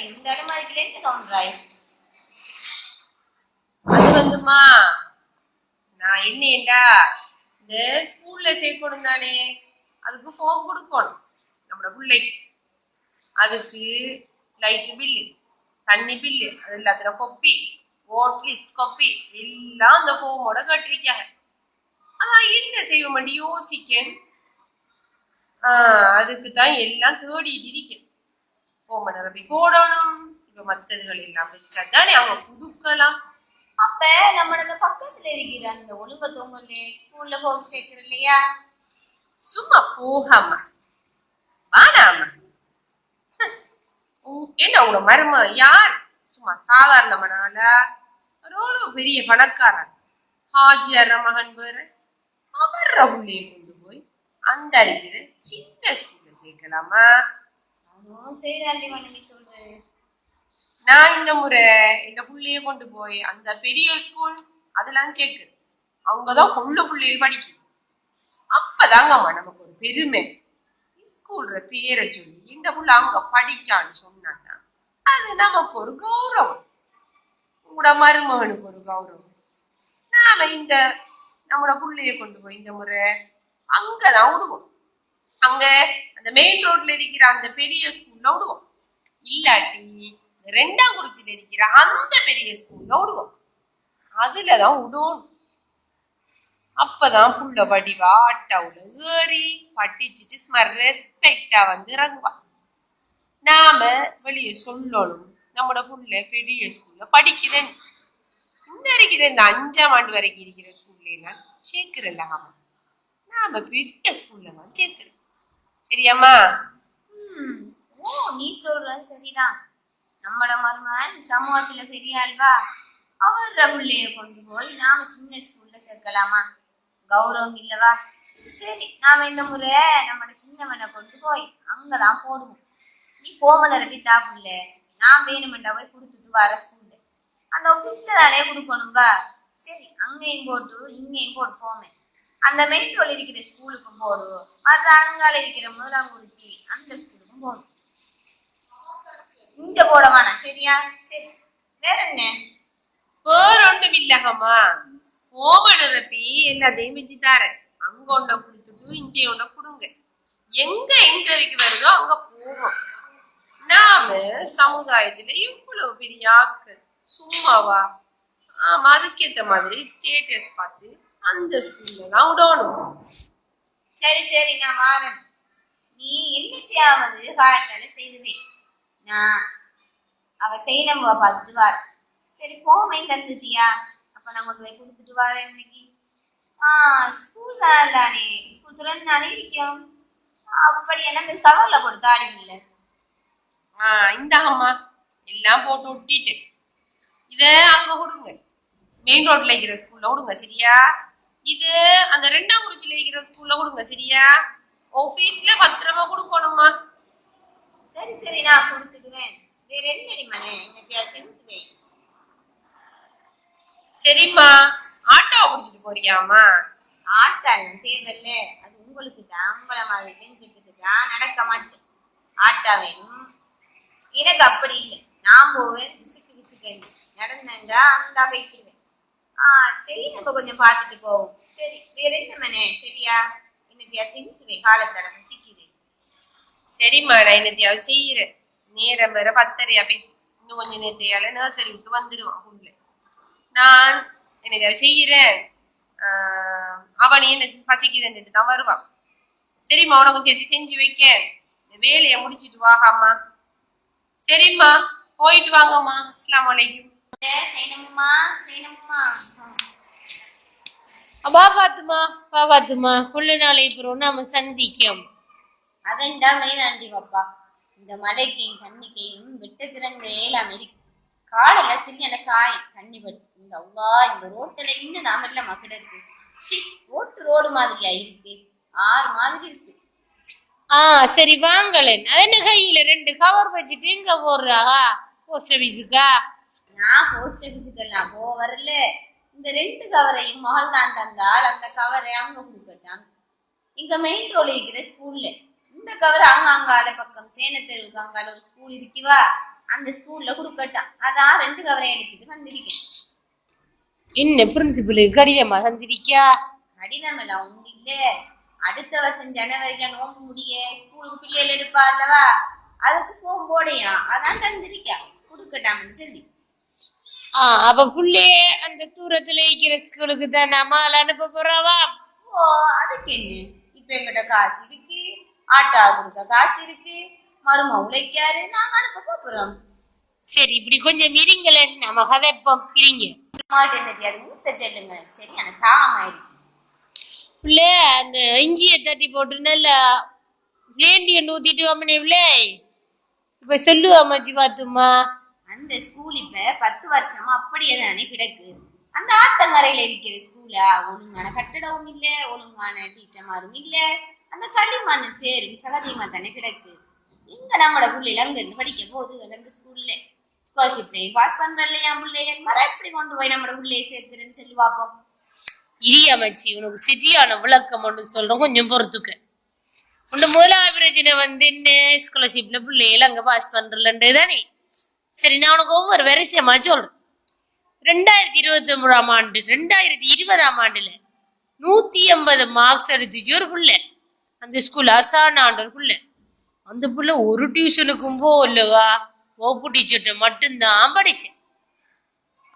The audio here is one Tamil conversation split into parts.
இந்த அலமாரிக்கு ரெண்டு கவுண்டராய். அது வந்துமா நான் என்னடா இந்த ஸ்கூல்ல சேர்க்கணும் தானே, அதுக்கு ஃபார்ம் கொடுக்கணும் நம்மளோட பிள்ளைக்கு. அதுக்கு லைட் பில்லு, தண்ணி பில்லு, அது எல்லாத்துல கொப்பி, ஓட் லிஸ்ட் கொப்பி எல்லாம் அந்த ஃபார்மோட கட்டிருக்காங்க. ஆனா என்ன செய்ய மாட்டேன் யோசிக்கேன். அதுக்கு தான் எல்லாம் தேடிட்டு இருக்கேன். ஃபார்மை நிரப்பி போடணும். இப்ப மத்ததுகள் எல்லாம் வச்சா தானே அவங்க கொடுக்கலாம். அப்ப நம்மளோட பக்கத்துல இருக்கிற அந்த ஒழுங்கத்தவங்களே ஸ்கூல்ல போக சேர்க்கிற இல்லையா, சும்மா போகாம வாடாம என்ன உங்களோட மரும யார்? சும்மா சாதாரணமனால ஒரு பெரிய பணக்காரன் ஹாஜியார் மகன் பேரு அவர புள்ளைய கொண்டு போய் அந்த இருக்கிற சின்ன ஸ்கூல்ல சேர்க்கலாமா? சரி நீ சொல்றது. நான் இந்த முறை இந்த புள்ளைய கொண்டு போய் அந்த பெரிய ஸ்கூல் அதெல்லாம் சேர்க்கு அவங்கதான் கொள்ள புள்ளைய படிக்கும். அப்பதாங்கம்மா நமக்கு ஒரு பெருமை. ஸ்கூல்ற பேரை சொல்லி இந்த புள்ள அங்க படிக்கான்னு சொன்னாதான் அது நமக்கு ஒரு கௌரவம், உங்களோட மருமகனுக்கு ஒரு கௌரவம். நாம இந்த நம்மளோட புள்ளைய கொண்டு போய் இந்த முறை அங்கதான் விடுவோம். அங்க அந்த மெயின் ரோட்ல இருக்கிற அந்த பெரிய ஸ்கூல்ல விடுவோம். இல்லாட்டி ரெண்டாங்குறிச்சியில இருக்கிற அந்த பெரிய ஸ்கூல்ல விடுவோம். அதுலதான் விடுவோம். அப்பதான் புள்ள வடிவா அட்டாவுல ஏறி படிச்சுட்டு ஸ்மர் ரெஸ்பெக்டா வந்து இறங்குவா. நாம வெளியே சொல்லணும் நம்மளோட புள்ள பெரிய ஸ்கூல்ல படிக்கிறேன். இந்த இருக்கிற இந்த 5ஆம் ஆண்டு வரைக்கும் இருக்கிற ஸ்கூல்ல எல்லாம் சேர்க்கிறல்ல, நாம பெரிய ஸ்கூல்ல தான் சேர்க்கிறோம். சரியாம்மா? ஓ நீ சொல்ற சரிதான். நம்மட மருமகன் சமூகத்துல பெரிய ஆள்வா, அவர பிள்ளைய கொண்டு போய் நாம சின்ன ஸ்கூல்ல சேர்க்கலாமா? கௌரவம் இல்லவா? சரி நாம இந்த முறை நம்மட சின்னவனை கொண்டு போய் அங்கதான் போடுவோம். நீ போமல ரபித்தாப்புல நான் வேணுமெண்டா போய் கொடுத்துட்டு வர ஸ்கூல்ல அந்த ஆபீஸ்ல தானே கொடுக்கணும்பா. சரி அங்கேயும் போட்டு இங்கேயும் போட்டு போமே. அந்த மெயின் ரோல் இருக்கிற ஸ்கூலுக்கும் போடும், மற்ற அங்கால இருக்கிற முதலாங்குறிச்சி அந்த ஸ்கூலுக்கும் போடும். இங்க போடவானா? சரியா? சரி வேற என்ன? வேற ஒன்றும் இல்லகம்மா. ஓம நிரப்பி எல்லாத்தையும் வச்சு தாரேன். அங்க ஒன்றை கொடுத்துட்டு இஞ்சி ஒன்றை கொடுங்க. எங்க இன்டர்வியூக்கு வருதோ அங்க போவோம். நாம சமுதாயத்துல இவ்வளவு பெரிய ஆக்கள் சும்மாவா? ஆமா, அதுக்கேத்த மாதிரி ஸ்டேட்டஸ் பார்த்து அந்த ஸ்கூல்ல தான் விடணும். சரி சரி நான் வாரேன். நீ என்னத்தையாவது காலத்தால செய்துவேன். நான் அவ செய்யணும்பா பார்த்துட்டு வாரேன். சரி போமை தந்துட்டியா? அப்ப நான் கொண்டு போய் கொடுத்துட்டு வரேன் இன்னைக்கு. ஸ்கூல் தானே, ஸ்கூல் திறந்து தானே இருக்கும். அப்படி என்ன இந்த கவர்ல போட்டு ஆடிமில்ல. இந்தாங்கம்மா எல்லாம் போட்டு விட்டிட்டு இத அங்க கொடுங்க. மெயின் ரோட்ல இருக்கிற ஸ்கூல்ல கொடுங்க. சரியா? இது அந்த ரெண்டாங்குறிச்சியில இருக்கிற ஸ்கூல்ல கொடுங்க. சரியா? ஆபீஸ்ல பத்திரமா கொடுக்கணுமா? சரி சரி நான் கொடுத்துடுவேன். வேற என்னடி மனே என்னத்தையா செஞ்சுவேன். சரிம்மா, ஆட்டோவை பிடிச்சிட்டு போறியாமா? ஆட்டாலும் தேவையில்ல, அது உங்களுக்கு தான். உங்களை மாதிரி செஞ்சுட்டு தான் நடக்க மாச்சு. ஆட்டா வேணும் எனக்கு அப்படி இல்லை. நான் போவேன் விசுக்கு விசுக்கு நடந்தா அந்த போய்க்கிடுவேன். சரி நம்ம கொஞ்சம் பார்த்துட்டு போவோம். சரி வேற என்ன மனே? சரியா? என்னத்தையா செஞ்சுவேன். காலத்தரம் சிக்கிடுவேன். சரிம்மா நான் என்னத்தையாவது செய்யறேன். நேரம் வேற 10:30 போய் இன்னும் கொஞ்சம் நேரத்தையால நர்சரி விட்டு வந்துடுவான் புள்ள. நான் என்னத்தையாவது செய்யறேன். அவனே எனக்கு பசிக்குதுன்னுட்டு தான் வருவான். சரிம்மா உனக்கு சேர்த்து செஞ்சு வைக்க. இந்த வேலையை முடிச்சுட்டு வாகாமா? சரிம்மா போயிட்டு வாங்கம்மா. அஸ்ஸலாமு அலைக்கும். பாத்துமா புள்ள நாளை அப்புறம் நாம சந்திக்கும். அதண்டா மேதாண்டி பாப்பா. இந்த மலைக்கையும் தண்ணிக்கையும் வெட்டுக்கிறங்க ஏலாம் இருக்கு. காலெல்லாம் சரியான காயம் தண்ணி பட்டு. இந்த அவ்வா இந்த ரோட்டில இன்னும் நாம எல்லாம் மக்களுக்கு ரோடு மாதிரியா இருக்கு, ஆறு மாதிரி இருக்கு. சரி வாங்கலேன். அது என்ன கையில 2 கவர் வச்சுட்டு எங்க போடுறா? போஸ்ட் ஆபீஸுக்கா? நான் போஸ்ட் ஆபீஸுக்கெல்லாம் வரல. இந்த 2 கவரையும் மகள் தான் தந்தால் அந்த கவரை அங்க கொடுக்கட்டான். இங்க மெயின் ரோடு இருக்கிற ஸ்கூல்ல இந்த கவர் அங்கால பக்கம் சேனத்தெருவுக்கு அங்கால ஒரு ஸ்கூல் இருக்குவா, அந்த ஸ்கூல்ல கொடுக்கட்டான். அதான் 2 கவரை எடுத்துட்டு வந்திருக்கேன். என்ன பிரின்சிபலுக்கு கடிதமா தந்திருக்கியா? கடிதம் எல்லாம் ஒண்ணு இல்ல. அடுத்த வருஷம் ஜனவரியில நோம்பு முடிய ஸ்கூலுக்கு பிள்ளைகள் எடுப்பா அல்லவா, அதுக்கு போன் போடையா, அதான் தந்திருக்கா கொடுக்கட்டாம்னு சொல்லி. அப்ப புள்ளைய அந்த தூரத்துல இருக்கிற ஸ்கூலுக்கு தான் நாம அனுப்ப போறாவா? ஓ, அதுக்கு என்ன, இப்ப எங்கிட்ட காசு இருக்கு, ஆட்டா கொடுக்க காசு இருக்கு, மரும உழைக்காரு, நாங்க அனுப்ப போறோம். சரி, இப்படி கொஞ்சம் இருங்களே, நம்ம கதைப்போம். இருங்க. மாட்டேன், அது ஊத்த செல்லுங்க. சரியான தாமாயிருக்கு. பிள்ளை அந்த இஞ்சியை தட்டி போட்டு நல்லா பிளேண்டிய ஊத்திட்டு வாமனே பிள்ளை. இப்ப சொல்லுவா மச்சி பாத்துமா. அந்த ஸ்கூல் இப்ப 10 வருஷமா அப்படியே தானே கிடக்கு. அந்த ஆத்தங்கரையில இருக்கிற ஸ்கூலா, ஒழுங்கான கட்டடமும் இல்ல, ஒழுங்கான டீச்சர்மாரும் இல்ல, அந்த களிமண் சேரும் சகதியமா தானே கிடக்கு. இங்க நம்மளோட பிள்ளைல அங்க இருந்து படிக்க போகுது அந்த ஸ்கூல்ல. ஸ்காலர்ஷிப்லையும் பாஸ் பண்றலையா பிள்ளைய, மர எப்படி கொண்டு போய் நம்மளோட பிள்ளைய சேர்க்கிறேன்னு சொல்லி பார்ப்போம். இரியா மச்சி, உனக்கு சரியான விளக்கம் ஒன்று சொல்றோம், கொஞ்சம் பொறுத்துக்க. உன் முதலாவது பிரச்சனை என்ன, ஸ்காலர்ஷிப்ல பிள்ளைகள் அங்க பாஸ் பண்றலன்றது தானே. சரி, நான் உனக்கு ஒவ்வொரு வரிசையமா சொல்றேன். 2021ஆம் ஆண்டு 2020ஆம் ஆண்டுல 180 மார்க்ஸ் எடுத்துச்சு ஒரு பிள்ளை. அந்த ஸ்கூல் அசான ஆண்டு பிள்ளை. அந்த பிள்ளை ஒரு டியூஷனுக்கும் போகலவா, வகுப்பு டீச்சர்கிட்ட மட்டும்தான் படிச்சேன்.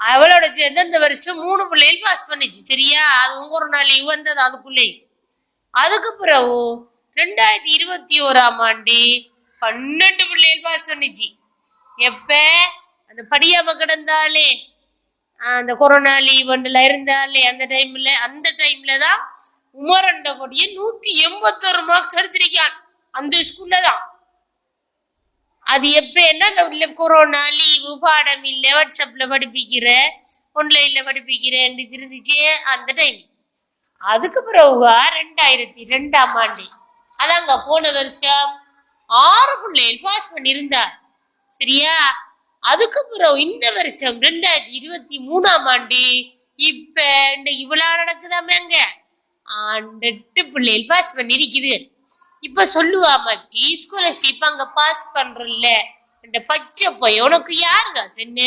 அவளோட சேர்ந்து அந்த வருஷம் 3 பிள்ளைகள் பாஸ் பண்ணிச்சு. சரியா, அது ஒரு நாள் வந்தது அந்த பிள்ளை. அதுக்கு பிறகு 2021ஆம் ஆண்டு 12 பிள்ளைகள் பாஸ் பண்ணிச்சு. எப்ப அந்த படியாம கிடந்தாலே, அந்த கொரோனா லீவ் இருந்தாலே, அந்த டைம்ல தான் உமரண்ட கொடிய 181 மார்க்ஸ் எடுத்திருக்கான் அந்த ஸ்கூல்ல தான். அது எப்ப என்ன, அந்த கொரோனா லீவு, பாடம் இல்ல, வாட்ஸ்அப்ல படிப்பிக்கிற, ஆன்லைன்ல படிப்பிக்கிறேன் இருந்துச்சு அந்த டைம். அதுக்கு பிறகுவா 2002ஆம் ஆண்டு, அதாங்க போன வருஷம் 6 பிள்ளைகள் பாஸ் பண்ணியிருந்தார். சரியா, அதுக்கு பிறகு இந்த வருஷம் 2023ஆம் ஆண்டு இப்ப இந்த இவ்வளவு நடக்குதாமேங்க, 8 பிள்ளைகள் பாஸ் பண்ணிருக்குது. இப்ப சொல்லுவா மச்சி, ஸ்காலர்ஷிப் அங்க பாஸ் பண்றல இந்த பச்சை பைய உனக்கு யாருங்க சென்ன?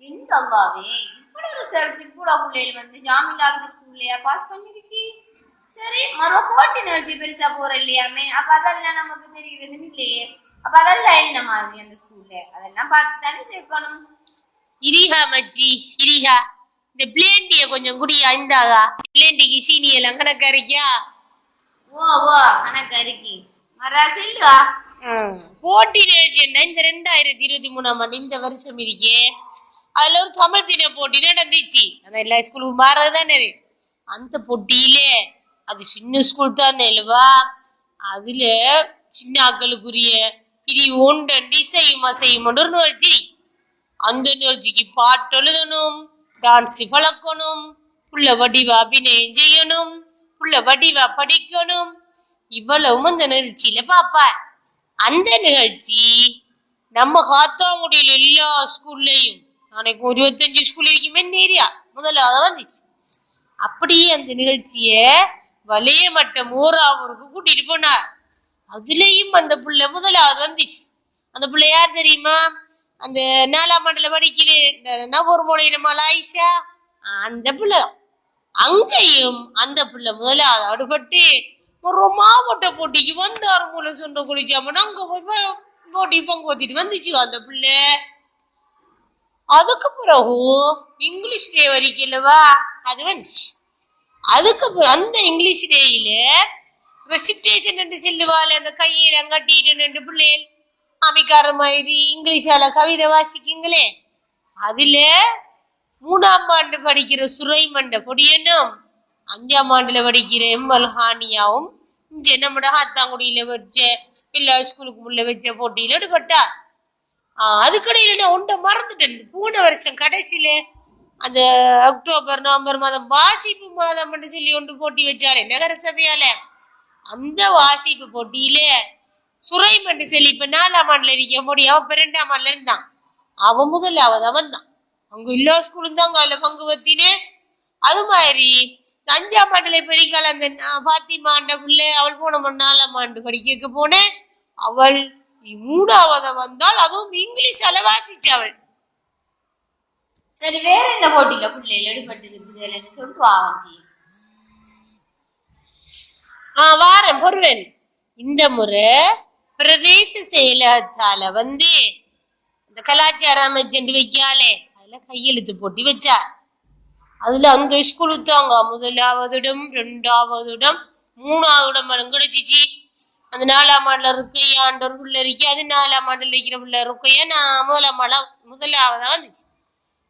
எந்த அவ்வாவே இப்படி ஒரு ஸ்காலர்ஷிப் கூட பிள்ளைகள் ஜாமிலா ஸ்கூல்லையா பாஸ் பண்ணிருக்கு. சரி, மரோ போட்டி நிகழ்ச்சி பெருசா போற இல்லையாமே, அப்ப அதெல்லாம் நமக்கு தெரிகிறது இல்லையே. அப்ப அதெல்லாம் என்ன மாதிரி அந்த ஸ்கூல்ல, அதெல்லாம் பார்த்து தானே சேர்க்கணும். இரிஹா மச்சி, இரிஹா இந்த பிளேண்டிய கொஞ்சம் குடியா. இந்தாகா பிளேண்டிக்கு சீனி எல்லாம் கணக்கா இருக்கியா? ஓ ஓ, கணக்கா இருக்கி மரா சொல்லுவா. போட்டி நிகழ்ச்சி என்ன இந்த 2023ஆம் ஆண்டு இந்த வருஷம் இருக்கே, அதுல ஒரு தமிழ் தின போட்டி நடந்துச்சு. அந்த எல்லா ஸ்கூலுக்கு மாறதுதானே. அந்த போட்டியிலே அது சின்ன ஸ்கூல் தானே இல்லவா, அதுல சின்ன ஆக்களுக்குரிய பிரிவு ஒன்றி செய்யும் ஒரு நிகழ்ச்சி. அந்த நிகழ்ச்சிக்கு பாட்டு எழுதணும், டான்ஸ் பழக்கணும், புள்ள வடிவா அபிநயம் செய்யணும், புள்ள வடிவா படிக்கணும். இவ்வளவும் அந்த நிகழ்ச்சியில பாப்பா. அந்த நிகழ்ச்சி நம்ம காத்தாங்குடியில எல்லா ஸ்கூல்லையும், நாளைக்கு 25 ஸ்கூல் இருக்குமே ஏரியா முதலாவது வந்துச்சு. அப்படியே அந்த நிகழ்ச்சிய வலைய மட்டம் ஊராவூருக்கு கூட்டிட்டு போனார். அதுலயும் அந்த புள்ள முதலாவது வந்துச்சு. அந்த புள்ள யார் தெரியுமா, அந்த 4ஆம் ஆண்டுல படிக்குது நவூர் மொழியினமால ஆயிஷா, அந்த புள்ள. அங்கேயும் அந்த புள்ள முதலாவது அடுபட்டு ஒரு மாவட்ட போட்டிக்கு வந்தார். மூல சொன்ன குளிச்சாம அங்க போய் போட்டி பங்கு வத்திட்டு வந்துச்சு அந்த புள்ள. அதுக்கு பிறகு இங்கிலீஷ் டே வரைக்கலவா அது வந்துச்சு. அதுக்கப்புறம் அந்த இங்கிலீஷ் டேயில ரெசிடேஷன் என்று செல்லுவாள், அந்த கையில கட்டிட்டு பிள்ளைகள் அமைக்கார மாதிரி இங்கிலீஷால கவிதை வாசிக்குங்களே. அதுல 3ஆம் ஆண்டு படிக்கிற சுரைமண்ட பொடியனும் 5ஆம் ஆண்டுல படிக்கிற எம்எல் ஹானியாவும் இங்க நம்மட ஆத்தாங்குடியில வச்ச எல்லா ஸ்கூலுக்கு முள்ள வச்ச போட்டியில ஈடுபட்டா. அதுக்கடையில நான் ஒன்றை மறந்துட்டேன். போன வருஷம் கடைசியில அந்த அக்டோபர் நவம்பர் மாதம் வாசிப்பு மாதம் சொல்லி ஒன்று போட்டி வச்சாரு நகர சபையால. அந்த வாசிப்பு போட்டியில சுரைமண்டு சொல்லி இப்ப 4ஆம் ஆண்டுல இருக்க போடி, அவன் 2ஆம் ஆண்டுல இருந்தான். அவன் முதலாவது அவன் தான். அங்க எல்லா ஸ்கூலும் தான் அதுல பங்கு பத்தினே. அது மாதிரி 5ஆம் ஆண்டுல பெரிக்கால அந்த பாத்திமா ஆண்ட பிள்ளை, அவள் போன 4ஆம் ஆண்டு படிக்க போனேன். அவள் மூணாவது வந்தால் அதுவும் இங்கிலீஷால வாசிச்சவள். சரி, வேற என்ன போட்டியில பிள்ளைகள் எடுபட்டு இருக்குதுன்னு சொல்லிட்டு ஆவஞ்சி. வாரம் பொருவன். இந்த முறை பிரதேச செயலகத்தால இந்த கலாச்சார அமைச்சர் வைக்காலே அதுல கையெழுத்து போட்டி வச்சா. அதுல அந்த ஸ்கூல் தாங்க முதலாவதுடம், 2வது இடம், 3வது இடம் கிடைச்சிச்சு. அந்த 4ஆம் ஆண்டுல இருக்கையாண்ட ஒரு பிள்ளை இருக்கு, அது 4ஆம் ஆண்டுல இருக்கிற பிள்ளை இருக்கையா. நான் முதலாவதா வந்துச்சு.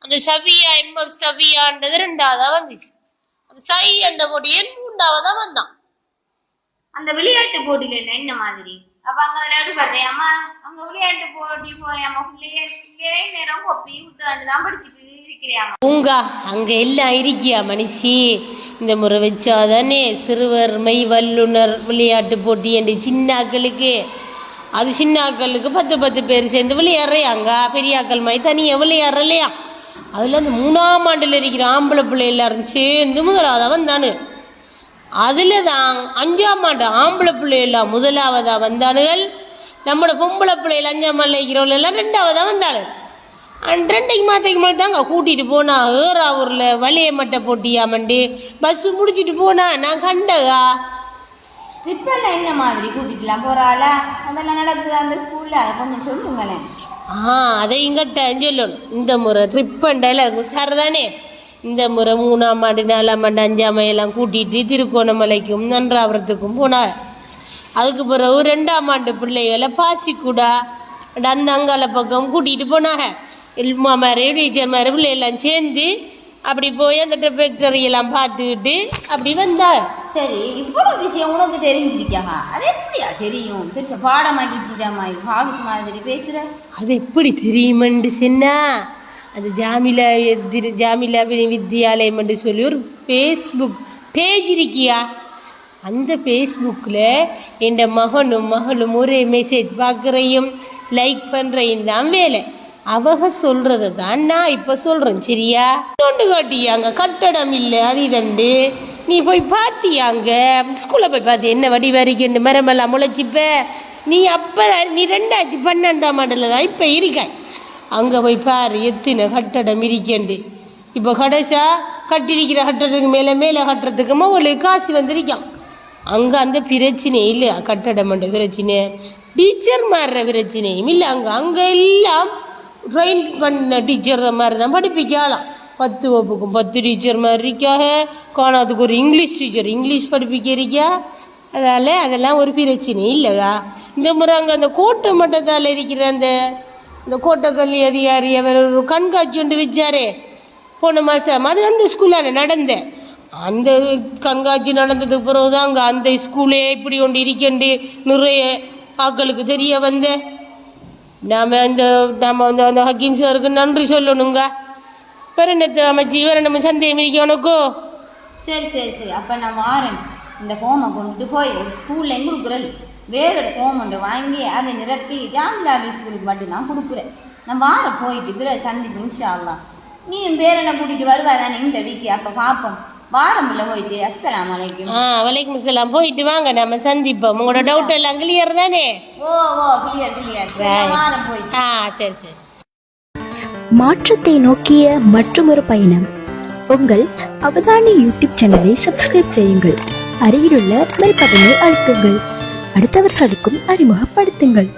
அந்த சபியா சபியான்றது 2வதா வந்துச்சு. அந்த சை என்ற போட்டியே 3வதா வந்தான். அந்த விளையாட்டு போட்டியில இல்ல என்ன மாதிரி அப்ப அங்க எடுபடுறியாமா? அங்க விளையாட்டு போட்டி போறியாமா? பிள்ளையே நேரம் கொப்பி ஊத்தாண்டுதான் படிச்சுட்டு இருக்கிறியாமா? பூங்கா அங்க எல்லாம் இருக்கியா மனுஷி? இந்த முறை வச்சாதானே சிறுவர் வல்லுனர் விளையாட்டு போட்டி என்று சின்னாக்களுக்கு. அது சின்னாக்களுக்கு 10 பேர் சேர்ந்து விளையாடுறையாங்க. பெரியாக்கள் மாதிரி தனியாக விளையாடுறலையா. அதில் அந்த 3ஆம் ஆண்டில் இருக்கிற ஆம்பளை பிள்ளை எல்லாரும் சேர்ந்து முதலாவதாக வந்தானு. அதில் தான் 5ஆம் ஆண்டு ஆம்பளை பிள்ளையெல்லாம் முதலாவதாக வந்தானுகள். நம்மளோட பொம்பளை பிள்ளைகள் 5ஆம் ஆண்டில் இருக்கிறவங்க எல்லாம் 2வதாக வந்தாளுங்க. 2க்கு மாத்தைக்கு தாங்க கூட்டிகிட்டு போனா ஏறாவூரில் வலிய மட்டை போட்டியாமண்டு பஸ்ஸு முடிச்சுட்டு போனா நான் கண்டதா. ட்ரிப்பெல்லாம் என்ன மாதிரி கூட்டிட்டுலாம் போகிறாளா? அதெல்லாம் நடக்குது அந்த ஸ்கூலில், அதை கொஞ்சம் சொல்லுங்களேன். அதை இங்கிட்ட சொல்லணும். இந்த முறை ட்ரிப்புண்டால சார் தானே. இந்த முறை 3ஆம் ஆண்டு, 4ஆம் ஆண்டு, 5ஆம் எல்லாம் கூட்டிகிட்டு திருக்கோணமலைக்கும் நன்றாபுரத்துக்கும் போனார். அதுக்கு பிறகு 2ஆம் ஆண்டு பிள்ளைகளை பாசிக்கூடா அந்த அங்கால பக்கம் கூட்டிகிட்டு போனாங்க. மாதிரி டீச்சர் மாதிரி பிள்ளையெல்லாம் சேர்ந்து அப்படி போய் அந்த ஃபேக்டரியெல்லாம் பார்த்துக்கிட்டு அப்படி வந்தார். சரி, இவ்வளோ விஷயம் உனக்கு தெரிஞ்சிருக்கா? அது எப்படியா தெரியும்? பெருசா பாடமாக்கிச்சிட்டாமா ஆஃபீஸ் மாதிரி பேசுகிற? அது எப்படி தெரியுமெண்டு சொன்னா, அது ஜாமிலா வித்யாலயம் என்று சொல்லி ஒரு ஃபேஸ்புக் பேஜ் இருக்கியா. அந்த ஃபேஸ்புக்கில் என் மகனும் ஒரே மெசேஜ் பார்க்குறையும் லைக் பண்ணுறையும் தான் வேலை. அவங்க சொல்கிறத தான் நான் இப்போ சொல்கிறேன். சரியா? கொண்டு காட்டியாங்க கட்டடம் இல்லை அது இதண்டு. நீ போய் பார்த்தியாங்க ஸ்கூலில் போய் பார்த்து என்ன வடி வரிக்கண்டு மரமெல்லாம் முளைச்சிப்ப. நீ அப்போ நீ 2012ஆம் ஆண்டில் தான் இப்போ இருக்காய். அங்கே போய் பாரு எத்தனை கட்டடம் இருக்கண்டு. இப்போ கடைசா கட்டிருக்கிற கட்டடத்துக்கு மேலே கட்டுறதுக்கு உங்களுக்கு காசு வந்திருக்கான். அங்கே அந்த பிரச்சனை இல்லை, கட்டடம் என்ற பிரச்சனை டீச்சர் மாறுற பிரச்சனையும் இல்லை. அங்கே எல்லாம் ட்ரெயின் பண்ண டீச்சர் மாதிரி தான் படிப்பிக்கலாம். 10 வகுப்புக்கும் 10 டீச்சர் மாதிரி இருக்காக. காணாதுக்கு ஒரு இங்கிலீஷ் டீச்சர் இங்கிலீஷ் படிப்பிக்க இருக்கா. அதெல்லாம் ஒரு பிரச்சனை இல்லையா. இந்த முறை அங்கே அந்த கோட்டை மட்டத்தால் இருக்கிற இந்த கோட்டைக்கல்வி அதிகாரி அவர் ஒரு கண்காட்சி ஒன்று வச்சாரே போன மாதம். அது அந்த ஸ்கூலில் நடந்தேன். அந்த கண்காட்சி நடந்ததுக்கு பிறகு தான் அங்கே அந்த ஸ்கூலே இப்படி ஒன்று இருக்கண்டு நிறைய ஆக்களுக்கு தெரிய வந்தேன். நாம் அந்த ஹக்கீம் சாருக்கு நன்றி சொல்லணுங்க. பெருநத்தை அமைச்சி வேற நம்ம சந்தேகம் இருக்க உனக்கோ? சரி அப்போ நான் வாரேன். இந்த ஃபோமை கொண்டுட்டு போய் ஒரு ஸ்கூலில் எங்கே கொடுக்குறேன் வேறொரு ஃபோம் ஒன்று வாங்கி அதை நிரப்பி ஜாமிலா ஸ்கூலுக்கு மட்டும் தான் கொடுக்குறேன். நான் வாரம் போயிட்டு பிறகு சந்திப்பு இன்ஷா அல்லாஹ். நீயும் வேற என்ன கூட்டிகிட்டு வருவா தானே இந்த வீக்கு? அப்போ பார்ப்போம். வாரம்ல போயிட்டு அஸ்ஸலாமு அலைக்கும். வலைக்கும் அஸ்ஸலாம். போயிட்டு வாங்க, நம்ம சந்திப்போம். உங்களோட டவுட் எல்லாம் கிளியர் தானே? ஓ கிளியர். வாரம் போயிட்டு. சரி. மாற்றத்தை நோக்கிய மற்றொரு பயணம். உங்கள் அவதானி யூடியூப் சேனலை சப்ஸ்கிரைப் செய்யுங்கள். அருகிலுள்ள பெல் பட்டனை அழுத்துங்கள். அடுத்தவர்களுக்கும் அறிமுகப்படுத்துங்கள்.